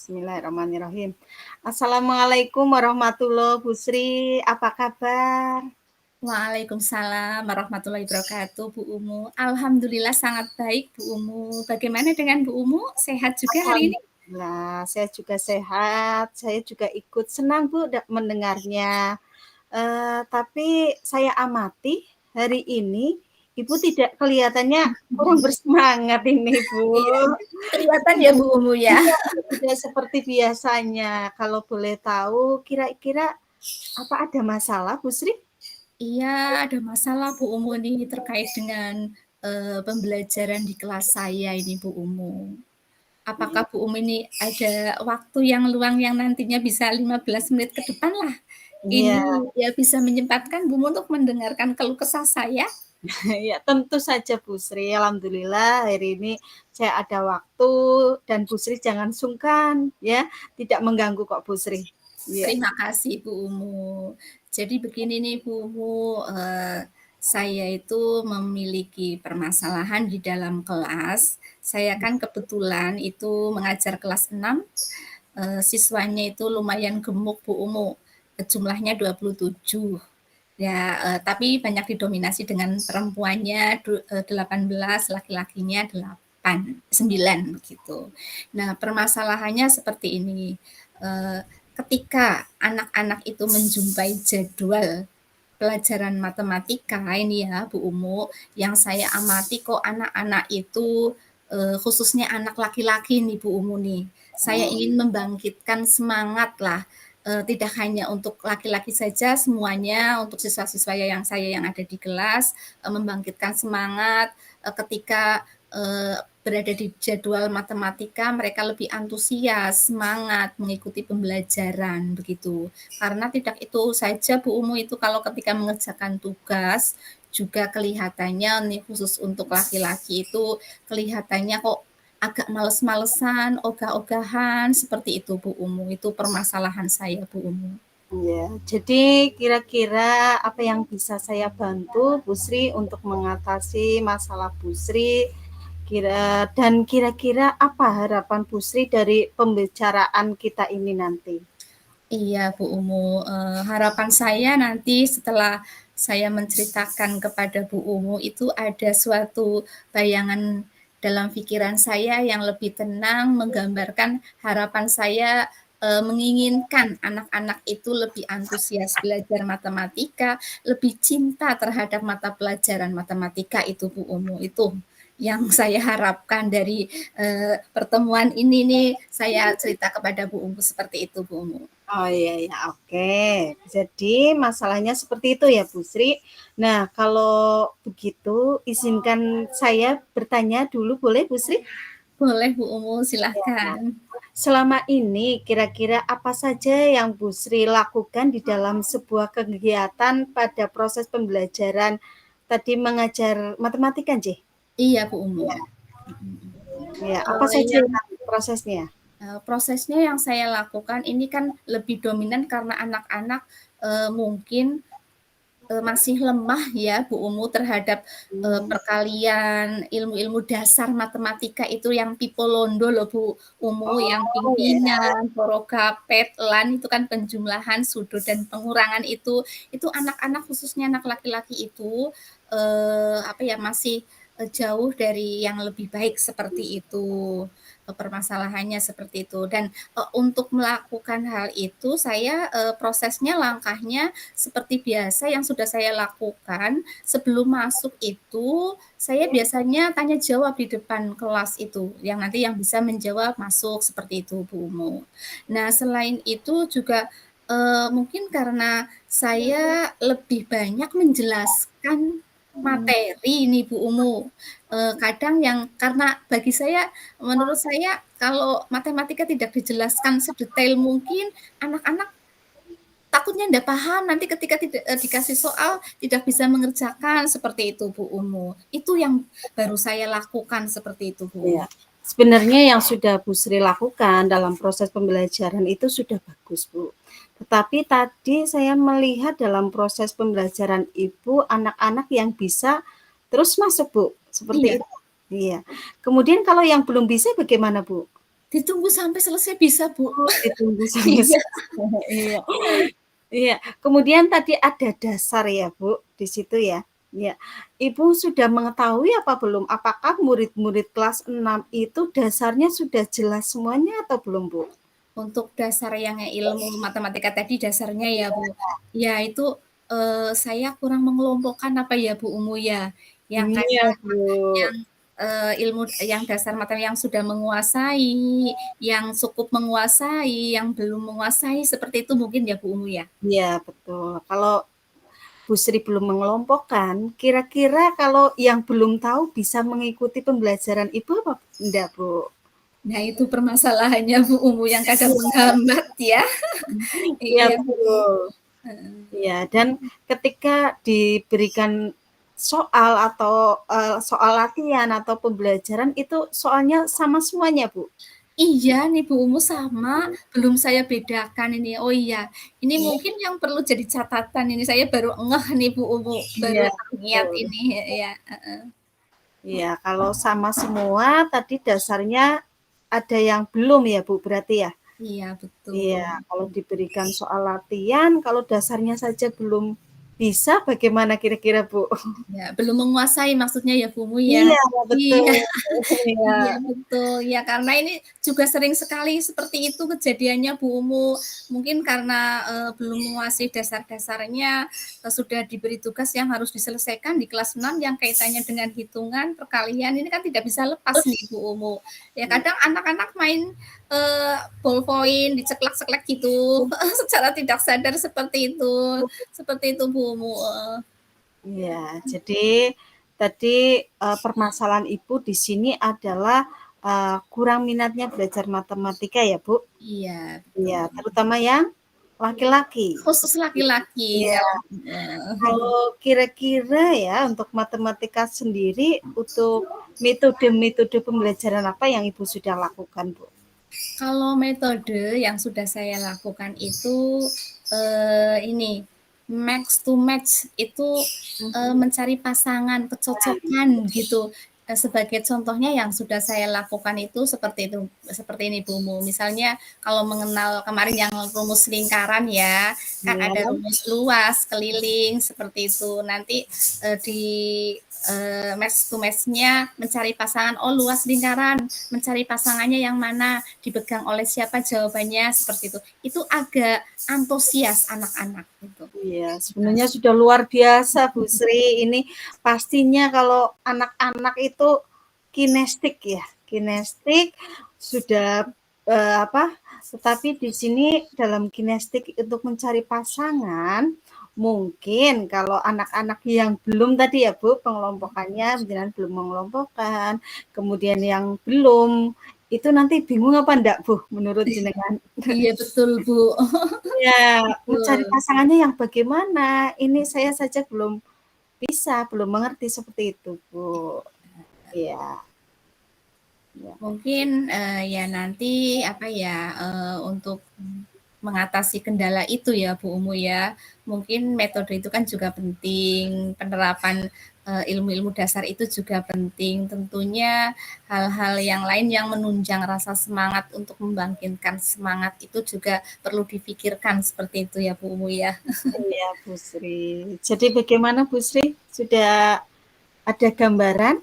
Bismillahirrahmanirrahim. Assalamualaikum warahmatullahi Bu Sri, apa kabar? Waalaikumsalam warahmatullahi wabarakatuh, Bu Umu. Alhamdulillah sangat baik, Bu Umu. Bagaimana dengan Bu Umu? Sehat juga hari ini? Alhamdulillah, saya juga sehat. Saya juga ikut senang Bu mendengarnya. Tapi saya amati hari ini Ibu tidak kelihatannya kurang bersemangat ini Bu. Iya, kelihatan ya Bu Umu ya. Iya, tidak seperti biasanya. Kalau boleh tahu, kira-kira apa ada masalah Bu Sri? Iya, ada masalah Bu Umu ini terkait dengan pembelajaran di kelas saya ini Bu Umu. Apakah Bu Umu ini ada waktu yang luang yang nantinya bisa 15 menit ke depan lah? Iya. Ini ya bisa menyempatkan Bu Umu untuk mendengarkan keluh kesah saya? Ya, tentu saja Bu Sri. Alhamdulillah hari ini saya ada waktu dan Bu Sri jangan sungkan ya, tidak mengganggu kok Bu Sri. Ya. Terima kasih Bu Umu. Jadi begini nih Bu Umu, saya itu memiliki permasalahan di dalam kelas. Saya kan kebetulan itu mengajar kelas 6, siswanya itu lumayan gemuk Bu Umu, jumlahnya 27. Ya, tapi banyak didominasi dengan perempuannya 18, laki-lakinya 8, 9 begitu. Nah, permasalahannya seperti ini. Ketika anak-anak itu menjumpai jadwal pelajaran matematika ini ya Bu Umu, yang saya amati kok anak-anak itu khususnya anak laki-laki nih Bu Umu nih. Saya ingin membangkitkan semangat lah, tidak hanya untuk laki-laki saja, semuanya untuk siswa-siswa yang ada di kelas, membangkitkan semangat ketika berada di jadwal matematika, mereka lebih antusias, semangat mengikuti pembelajaran begitu. Karena tidak itu saja Bu Umu, itu kalau ketika mengerjakan tugas juga kelihatannya nih khusus untuk laki-laki itu kelihatannya kok agak males-malesan, ogah-ogahan seperti itu Bu Umu. Itu permasalahan saya Bu Umu. Ya, jadi kira-kira apa yang bisa saya bantu Bu Sri untuk mengatasi masalah Bu Sri? Kira-kira apa harapan Bu Sri dari pembicaraan kita ini nanti? Iya Bu Umu, harapan saya nanti setelah saya menceritakan kepada Bu Umu itu ada suatu bayangan dalam pikiran saya yang lebih tenang, menggambarkan harapan saya menginginkan anak-anak itu lebih antusias belajar matematika, lebih cinta terhadap mata pelajaran matematika itu Bu Umu. Itu yang saya harapkan dari pertemuan ini nih, saya cerita kepada Bu Umu seperti itu Bu Umu. Oh iya ya, oke. Jadi masalahnya seperti itu ya Bu Sri. Nah, kalau begitu izinkan saya bertanya dulu boleh Bu Sri? Boleh Bu Umu, Ya. silahkan. Selama ini kira-kira apa saja yang Bu Sri lakukan di dalam sebuah kegiatan pada proses pembelajaran tadi mengajar matematika, Nggih? Iya Bu Umu. Ya. Ya, apa saja Yang prosesnya? prosesnya yang saya lakukan ini kan lebih dominan karena anak-anak mungkin masih lemah ya Bu Umu terhadap perkalian ilmu-ilmu dasar matematika itu yang Pipolondo loh Bu Umu, yang Oh ya. pimpinan, Porogapet, LAN itu kan penjumlahan, sudut dan pengurangan itu anak-anak khususnya anak laki-laki itu apa ya masih jauh dari yang lebih baik seperti itu. Permasalahannya seperti itu dan untuk melakukan hal itu saya prosesnya langkahnya seperti biasa yang sudah saya lakukan sebelum masuk itu saya biasanya tanya jawab di depan kelas itu yang nanti yang bisa menjawab masuk seperti itu Bu Umu. Nah selain itu juga mungkin karena saya lebih banyak menjelaskan materi nih Bu Umu, kadang yang karena bagi saya menurut saya kalau matematika tidak dijelaskan sedetail mungkin anak-anak takutnya ndak paham nanti ketika tidak dikasih soal tidak bisa mengerjakan seperti itu Bu Umu. Itu yang baru saya lakukan seperti itu Bu Umu. Ya. Sebenarnya yang sudah Bu Sri lakukan dalam proses pembelajaran itu sudah bagus, Bu. Tetapi tadi saya melihat dalam proses pembelajaran Ibu anak-anak yang bisa terus masuk, Bu. Seperti Iya. itu. Iya. Kemudian kalau yang belum bisa bagaimana, Bu? Ditunggu sampai selesai bisa, Bu. Oh, ditunggu sampai Iya. selesai, iya. Iya, kemudian tadi ada dasar ya, Bu, di situ ya? Iya. Ibu sudah mengetahui apa belum? Apakah murid-murid kelas 6 itu dasarnya sudah jelas semuanya atau belum, Bu? Untuk dasar yang ilmu matematika tadi dasarnya ya, Bu. Ya itu, saya kurang mengelompokkan apa ya, Bu Umu ya, yang Iya, kadang Bu. yang, ilmu yang dasar matematika yang sudah menguasai, yang cukup menguasai, yang belum menguasai, seperti itu mungkin ya, Bu Umu ya? Iya, betul. Kalau Bu Sri belum mengelompokkan, kira-kira kalau yang belum tahu bisa mengikuti pembelajaran Ibu apa enggak, Bu? Nah itu permasalahannya, Bu Umu, yang kadang menghambat ya. Iya, Iya, Bu. betul. Iya, dan ketika diberikan soal atau, soal latihan atau pembelajaran itu soalnya sama semuanya, Bu? Iya nih Bu Umu sama, belum saya bedakan ini. Oh iya, ini Iya. mungkin yang perlu jadi catatan ini, saya baru ngeh nih Bu Umu, baru Iya, teringat betul. ini, ya, heeh. Iya, kalau sama semua tadi dasarnya ada yang belum ya, Bu, berarti ya? Iya Iya, betul. kalau diberikan soal latihan, kalau dasarnya saja belum bisa, bagaimana kira-kira, Bu? Ya, belum menguasai maksudnya ya, Bu Mu, ya? Iya, betul. Iya, Iya. iya betul. Ya karena ini juga sering sekali seperti itu kejadiannya, Bu Umu. Mungkin karena, belum menguasai dasar-dasarnya, sudah diberi tugas yang harus diselesaikan di kelas 6 yang kaitannya dengan hitungan, perkalian, ini kan tidak bisa lepas nih, Bu Umu. Ya Iya. kadang anak-anak main, ballpoint diceklek-ceklek gitu, secara tidak sadar seperti itu, Bu Umu, heeh. Iya, jadi tadi, permasalahan Ibu di sini adalah, kurang minatnya belajar matematika ya, Bu? Iya, Iya, betul. terutama yang laki-laki. Khusus laki-laki Iya, kalau kalau kira-kira ya untuk matematika sendiri, untuk metode-metode pembelajaran apa yang Ibu sudah lakukan, Bu? kalau metode yang sudah saya lakukan itu, ini, match to match itu, mencari pasangan, kecocokan gitu. Sebagai contohnya yang sudah saya lakukan itu seperti ini Bu Mu. Misalnya kalau mengenal kemarin yang rumus lingkaran ya, kan Iya, ada rumus luas, keliling, seperti itu. Nanti, di, match to match-nya mencari pasangan, oh luas lingkaran, mencari pasangannya yang mana, dipegang oleh siapa jawabannya, seperti itu. Itu agak antusias anak-anak gitu. iya, sebenarnya sudah luar biasa, Bu Sri. Ini pastinya kalau anak-anak itu kinestik ya, kinestik sudah, apa, tetapi di sini dalam kinestik untuk mencari pasangan, mungkin kalau anak-anak yang belum tadi ya, Bu, pengelompokannya jenengan belum mengelompokkan, kemudian yang belum, itu nanti bingung apa enggak, Bu, menurut jenengan? Iya betul Bu. Iya, mencari Betul. pasangannya yang bagaimana, ini saya saja belum bisa, belum mengerti seperti itu, Bu. Iya. Iya. Mungkin, ya nanti apa ya, untuk mengatasi kendala itu ya Bu Umu ya, mungkin metode itu kan juga penting, penerapan, ilmu-ilmu dasar itu juga penting. Tentunya hal-hal yang lain yang menunjang rasa semangat untuk membangkitkan semangat itu juga perlu dipikirkan seperti itu ya Bu Umu ya. Iya, Bu Sri. Jadi bagaimana Bu Sri? Sudah ada gambaran?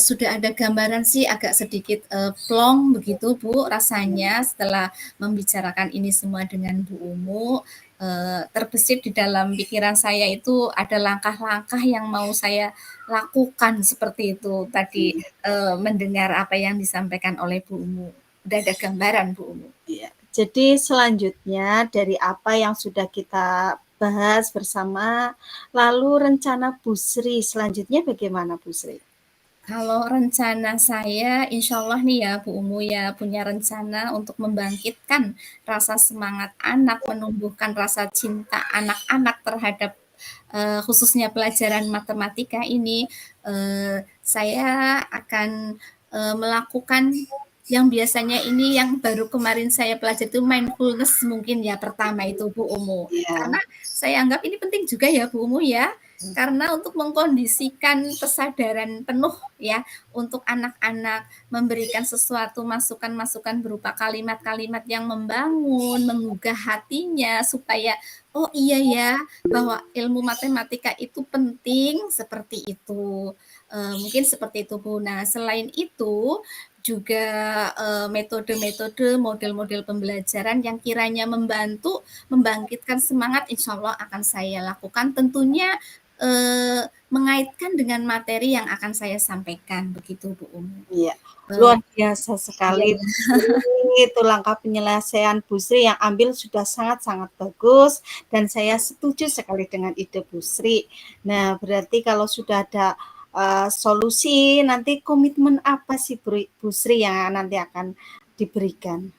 Sudah ada gambaran sih agak sedikit, plong begitu Bu rasanya setelah membicarakan ini semua dengan Bu Umu, terbesit di dalam pikiran saya itu ada langkah-langkah yang mau saya lakukan seperti itu tadi, mendengar apa yang disampaikan oleh Bu Umu. Udah ada gambaran Bu Umu. Iya. Jadi selanjutnya dari apa yang sudah kita bahas bersama, lalu rencana Bu Sri selanjutnya bagaimana Bu Sri? Kalau rencana saya, insya Allah nih ya Bu Umu ya, punya rencana untuk membangkitkan rasa semangat anak, menumbuhkan rasa cinta anak-anak terhadap khususnya pelajaran matematika ini, saya akan melakukan yang biasanya ini yang baru kemarin saya pelajari itu mindfulness mungkin ya pertama itu Bu Umu. Iya. Karena saya anggap ini penting juga ya Bu Umu ya, karena untuk mengkondisikan kesadaran penuh ya untuk anak-anak, memberikan sesuatu masukan-masukan berupa kalimat-kalimat yang membangun, menggugah hatinya supaya, "Oh iya ya, bahwa ilmu matematika itu penting," seperti itu. Mungkin seperti itu Bu. Nah selain itu, juga metode-metode, model-model pembelajaran yang kiranya membantu membangkitkan semangat, insya Allah akan saya lakukan. Tentunya mengaitkan dengan materi yang akan saya sampaikan, begitu Bu Umu. Iya, luar biasa Iya, sekali Bu Sri, itu langkah penyelesaian Bu Sri yang ambil sudah sangat-sangat bagus dan saya setuju sekali dengan ide Bu Sri. Nah, berarti kalau sudah ada solusi, nanti komitmen apa sih Bu Sri yang nanti akan diberikan?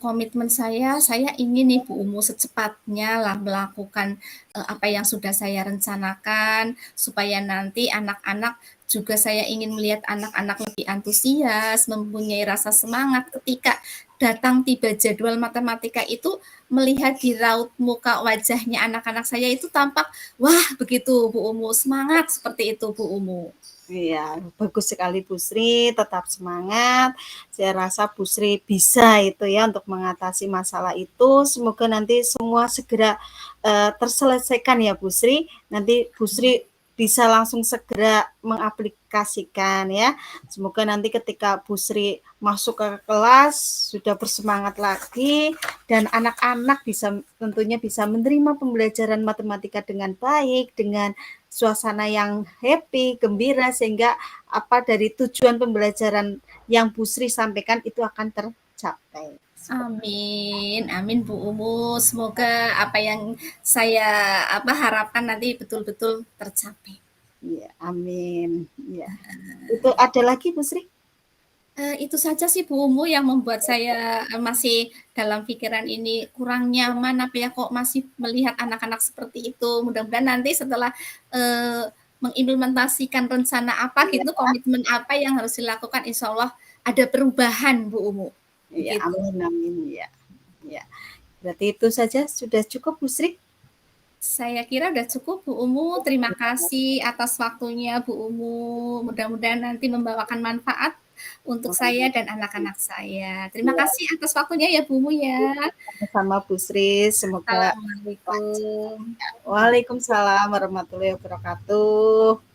Komitmen saya ingin nih Bu Umu secepatnya lah melakukan apa yang sudah saya rencanakan supaya nanti anak-anak juga saya ingin melihat anak-anak lebih antusias, mempunyai rasa semangat ketika datang tiba jadwal matematika itu melihat di raut muka wajahnya anak-anak saya itu tampak wah begitu Bu Umu semangat seperti itu Bu Umu. Iya, bagus sekali Bu Sri, tetap semangat. Saya rasa Bu Sri bisa itu ya untuk mengatasi masalah itu. Semoga nanti semua segera terselesaikan ya Bu Sri. Nanti Bu Sri bisa langsung segera mengaplikasikan ya. Semoga nanti ketika Bu Sri masuk ke kelas sudah bersemangat lagi dan anak-anak bisa tentunya bisa menerima pembelajaran matematika dengan baik, dengan suasana yang happy, gembira sehingga apa dari tujuan pembelajaran yang Bu Sri sampaikan itu akan tercapai. Amin, amin Bu Umu. Semoga apa yang saya harapkan nanti betul-betul tercapai. Iya, amin. Iya. Itu ada lagi Bu Sri? Itu saja sih Bu Umu yang membuat saya masih dalam pikiran ini kurang nyaman apa ya kok masih melihat anak-anak seperti itu. Mudah-mudahan nanti setelah mengimplementasikan rencana apa Iya, gitu, komitmen apa yang harus dilakukan, insya Allah ada perubahan Bu Umu. iya, Begitu. amin, amin. Ya, ya. Berarti itu saja sudah cukup Bu Sri? Saya kira udah cukup Bu Umu. Terima kasih atas waktunya Bu Umu. Mudah-mudahan nanti membawakan manfaat untuk saya dan anak-anak saya. Terima Iya, kasih atas waktunya ya Bu Umu ya. sama Bu Sri. Semoga lancar. Assalamualaikum. Waalaikumsalam warahmatullahi wabarakatuh.